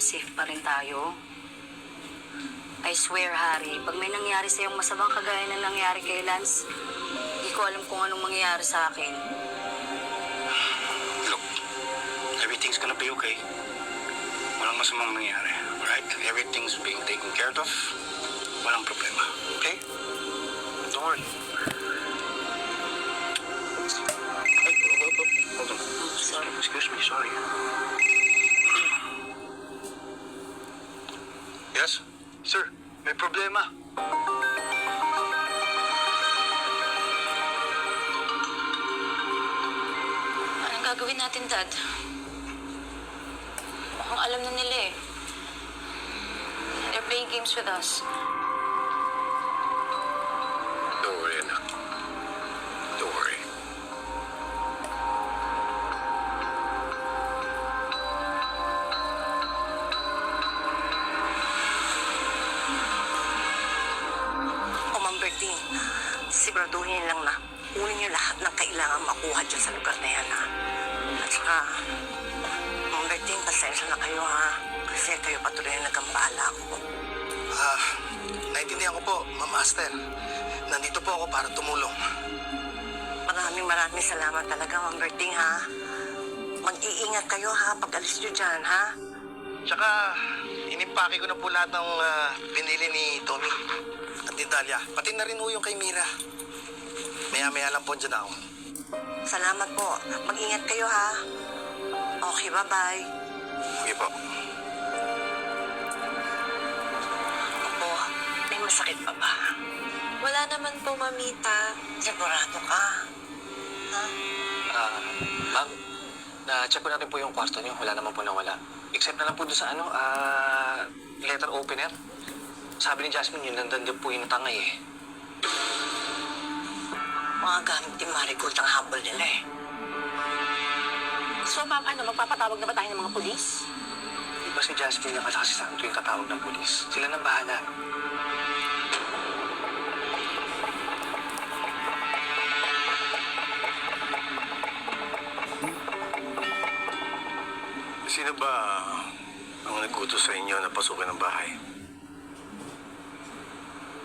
safe pa rin tayo. I swear, Harry, pag may nangyari sa'yong masamang kagaya na nangyari kay Lance, hindi ko alam kung anong mangyayari sa akin. Look, everything's gonna be okay. Walang masamang nangyari, right? Everything's being taken care of. Walang problema, okay? Don't worry. Ay, hold on. Sorry. Excuse me, sorry. Yes? Sir, may problema. Anong gagawin natin, Dad? Mukhang alam na nila eh. They're playing games with us. Don't worry, anak. Don't worry. O Ma'am Berting, siguraduhin lang na kunin niyo lahat ng kailangan makuha dyan sa lugar na yan, ha? At saka, Ma'am Berting, pasensya na kayo, ha? Kasi kayo patuloy na nagkambala ko. Naintindihan ko po, Ma'am Aster. Nandito po ako para tumulong. Maraming salamat talaga, Ma'am Berting, ha? Mag-iingat kayo, ha? Pag-alis niyo dyan, ha? Tsaka, inimpake ko na po lahat ng binili ni Tommy at ni Dahlia. Pati na rin ho yung kay Mira. Maya-maya lang po dyan ako. Salamat po. Mag-ingat kayo, ha? Okay, bye-bye. Sige po. Opo, may masakit pa ba? Wala naman po, Mamita. Sigurado ka? Ha? Ma'am, na-check ko natin po yung kwarto niyo. Wala naman po nawala. Except na lang po doon sa letter opener. Sabi ni Jasmine, yun nandun din po yung tangay eh. Mga gamit ni Marigold ang habol nila eh. So, ma'am, magpapatawag na ba tayo ng mga pulis? Di ba si Jasmine at si Santo yung tatawag ng polis? Sila nang bahala. Sino ba ang nag-utos sa inyo na pasukin ang bahay?